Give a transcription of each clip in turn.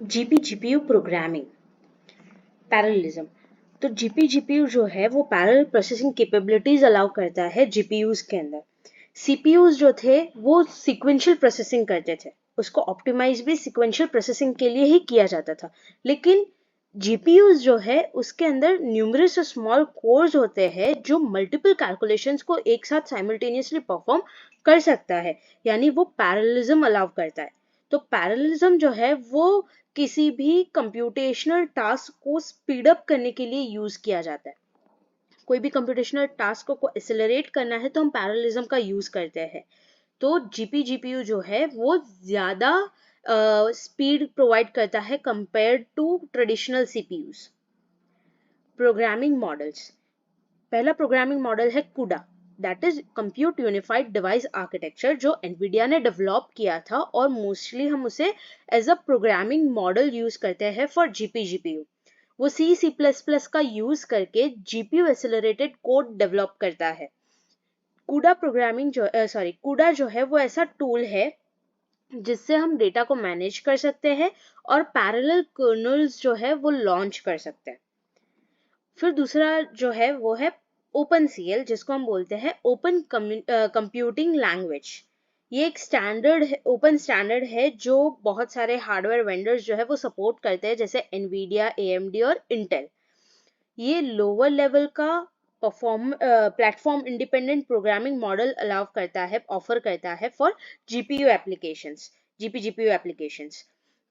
GPU programming parallelism. तो GPU जो है वो पैरेलल प्रोसेसिंग कैपेबिलिटीज अलाउ करता है जीपीयूज के अंदर। सीपीयूज जो थे वो सीक्वेंशियल प्रोसेसिंग करते थे, उसको ऑप्टिमाइज भी सीक्वेंशियल प्रोसेसिंग के लिए ही किया जाता था। लेकिन जीपीयूज जो है उसके अंदर न्यूमरस और स्मॉल कोर्स होते हैं जो मल्टीपल कैलकुलेशंस को एक साथ साइमल्टेनियसली परफॉर्म कर सकता है, यानी वो पैरेललिज्म अलाउ करता है। तो पैरेललिज्म जो है वो किसी भी कंप्यूटेशनल टास्क को स्पीड अप करने के लिए यूज किया जाता है। कोई भी कंप्यूटेशनल टास्क को एक्सेलरेट करना है तो हम पैरेललिज्म का यूज करते हैं। तो जीपीयू जो है वो ज्यादा स्पीड प्रोवाइड करता है compared to traditional CPUs. Programming models. पहला प्रोग्रामिंग मॉडल है CUDA, that is compute unified device architecture, जो एनवीडिया ने डेवलप किया था और मोस्टली हम उसे as a programming model use करते हैं फॉर जीपीयू। वो C++ का यूज करके जीपीयू एक्सेलरेटेड कोड डेवलप करता है। CUDA जो है वो ऐसा टूल है जिससे हम डेटा को मैनेज कर सकते हैं और पैरेलल कर्नल्स जो है वो लॉन्च कर सकते हैं। फिर दूसरा जो है वो है OpenCL, जिसको हम बोलते हैं ओपन कंप्यूटिंग लैंग्वेज। ये एक ओपन स्टैंडर्ड है जो बहुत सारे हार्डवेयर वेंडर्स जो है वो सपोर्ट करते हैं, जैसे NVIDIA, AMD और Intel। ये लोअर लेवल का platform independent programming model offer करता है फॉर जीपीयू एप्लीकेशंस।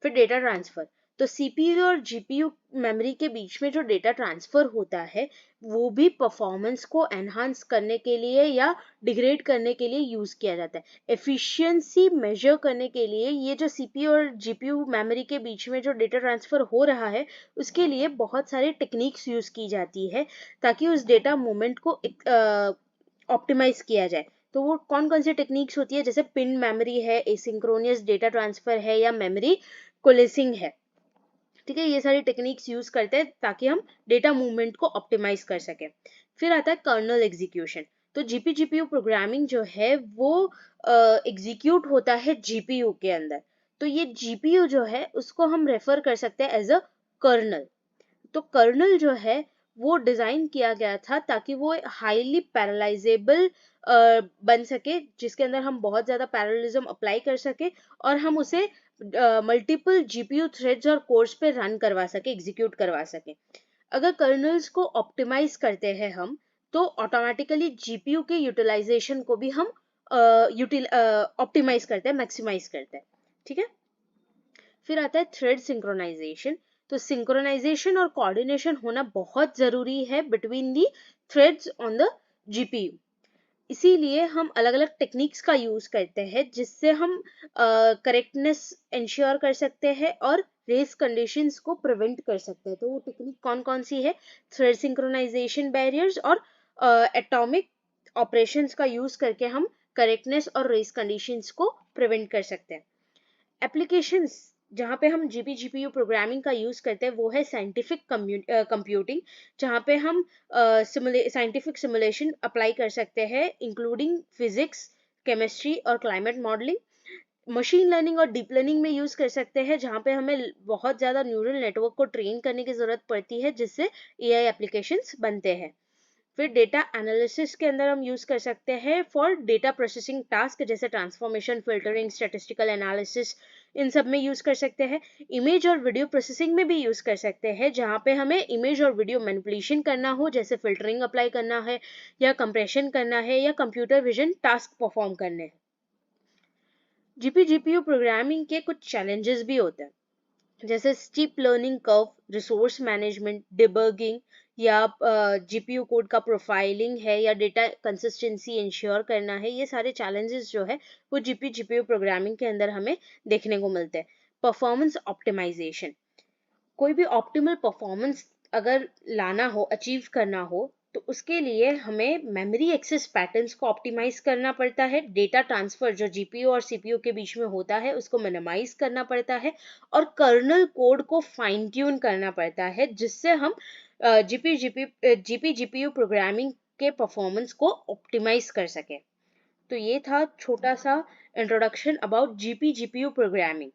फिर डेटा ट्रांसफर। तो सीपीयू और जीपीयू मेमोरी के बीच में जो डेटा ट्रांसफर होता है वो भी परफॉर्मेंस को एनहांस करने के लिए या डिग्रेड करने के लिए यूज किया जाता है। एफिशिएंसी मेजर करने के लिए ये जो सीपीयू और जीपीयू मेमोरी के बीच में जो डेटा ट्रांसफर हो रहा है उसके लिए बहुत सारी टेक्निक्स यूज की जाती है ताकि उस डेटा मूवमेंट को ऑप्टिमाइज किया जाए। तो वो कौन कौन सी टेक्निक्स होती है, जैसे पिन मेमोरी है, एसिंक्रोनियस डेटा ट्रांसफर है या मेमोरी कोलेसिंग है। ठीक है, ये सारी टेक्निक्स यूज करते हैं ताकि हम डेटा मूवमेंट को ऑप्टिमाइज कर सकें। फिर आता है कर्नल एग्जीक्यूशन। तो जीपीयू प्रोग्रामिंग जो है वो एग्जीक्यूट होता है जीपीयू के अंदर। तो ये जीपीयू जो है उसको हम रेफर कर सकते हैं एज अ कर्नल। तो कर्नल जो है वो डिजाइन किया गया था ताकि वो हाईली पैरेलाइजेबल बन सके, जिसके अंदर हम बहुत ज्यादा पैरेललिज्म अप्लाई कर सके और हम उसे मल्टीपल जीपीयू थ्रेड्स और कोर्स पे रन करवा सके, एग्जीक्यूट करवा सके। अगर कर्नल्स को ऑप्टिमाइज करते हैं हम तो ऑटोमेटिकली जीपीयू के यूटिलाइजेशन को भी हम ऑप्टिमाइज करते हैं, मैक्सिमाइज करते हैं। ठीक है। फिर आता है थ्रेड सिंक्रोनाइजेशन। तो सिंक्रोनाइजेशन और कोऑर्डिनेशन होना बहुत जरूरी है between the threads on the GPU. इसीलिए हम अलग अलग टेक्निक्स का यूज करते हैं जिससे हम करेक्टनेस इंश्योर कर सकते हैं और रेस कंडीशंस को प्रिवेंट कर सकते हैं। तो वो टेक्निक कौन कौन सी है? थ्रेड सिंक्रोनाइजेशन बैरियर्स और एटॉमिक ऑपरेशंस का यूज करके हम करेक्टनेस और रेस कंडीशंस को प्रिवेंट कर सकते हैं। एप्लीकेशंस जहाँ पे हम जीपीयू प्रोग्रामिंग का यूज करते हैं वो है साइंटिफिक कंप्यूटिंग, जहाँ पे हम साइंटिफिक सिमुलेशन अप्लाई कर सकते हैं इंक्लूडिंग फिजिक्स, केमिस्ट्री और क्लाइमेट मॉडलिंग। मशीन लर्निंग और डीप लर्निंग में यूज कर सकते हैं जहाँ पे हमें बहुत ज्यादा न्यूरल नेटवर्क को ट्रेन करने की जरूरत पड़ती है जिससे एआई एप्लीकेशंस बनते हैं। फिर डेटा एनालिसिस के अंदर हम यूज कर सकते हैं फॉर डेटा प्रोसेसिंग टास्क, जैसे ट्रांसफॉर्मेशन, फिल्टरिंग, स्टैटिस्टिकल एनालिसिस, इन सब में यूज कर सकते हैं। इमेज और वीडियो प्रोसेसिंग में भी यूज कर सकते हैं जहाँ पे हमें इमेज और वीडियो मैनिपुलेशन करना हो, जैसे फिल्टरिंग अप्लाई करना है या कंप्रेशन करना है या कंप्यूटर विजन टास्क परफॉर्म करने हैं। जीपीयू प्रोग्रामिंग के कुछ चैलेंजेस भी होते हैं, जैसे steep learning curve, resource management, debugging या जीपीयू कोड का प्रोफाइलिंग है या डेटा कंसिस्टेंसी इंश्योर करना है। ये सारे चैलेंजेस जो है वो जीपीयू प्रोग्रामिंग के अंदर हमें देखने को मिलते हैं। Performance optimisation. कोई भी ऑप्टिमल परफॉर्मेंस अगर लाना हो, अचीव करना हो, तो उसके लिए हमें मेमोरी एक्सेस पैटर्न्स को ऑप्टिमाइज करना पड़ता है। डेटा ट्रांसफर जो जीपीयू और सीपीयू के बीच में होता है उसको मिनिमाइज करना पड़ता है और कर्नल कोड को फाइन ट्यून करना पड़ता है जिससे हम जीपीयू प्रोग्रामिंग के परफॉर्मेंस को ऑप्टिमाइज कर सकें। तो ये था छोटा सा इंट्रोडक्शन अबाउट जीपीयू प्रोग्रामिंग।